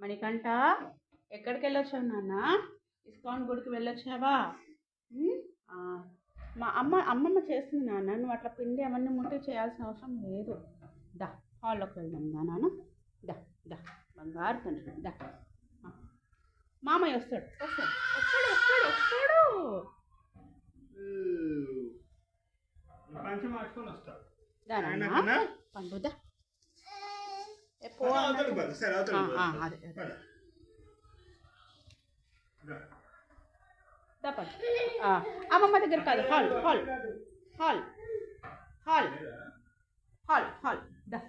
మణికంఠ, ఎక్కడికి వెళ్ళొచ్చావు నాన్న? ఇస్కాన్ గుడికి వెళ్ళొచ్చావా? ఉమ్, ఆ, మా అమ్మమ్మ చేస్తుంది నాన్న. నువ్వు అట్లా పిండి అవన్నీ ముట్టి చేయాల్సిన అవసరం లేదు. దా, హాల్లోకి వెళ్దాం దా నాన్న. దా, దా, బంగారు తండ్రి దా. ఆ, మామయ్య వస్తాడు వస్తాడు వస్తాడు వస్తాడు వస్తాడు. పంచ మార్చుకొని వస్తాడు. దా నాన్న, పండు దా. ఎప్పుడు అదే తప్పండి. అమ్మమ్మ దగ్గర కాదు, hall hall hall hall hall hall దా.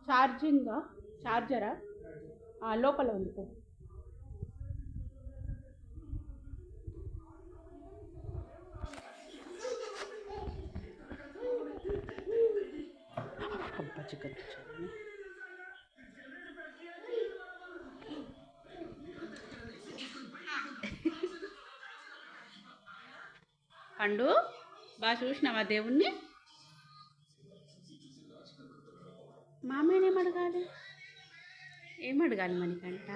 ఛార్జింగా? ఛార్జరా? లోపల ఉంది పో. చికెన్ పండు, బాగా చూసినావా దేవుణ్ణి? మామయ్యని ఏమడగాలి? ఏమడగాలి మణికంట?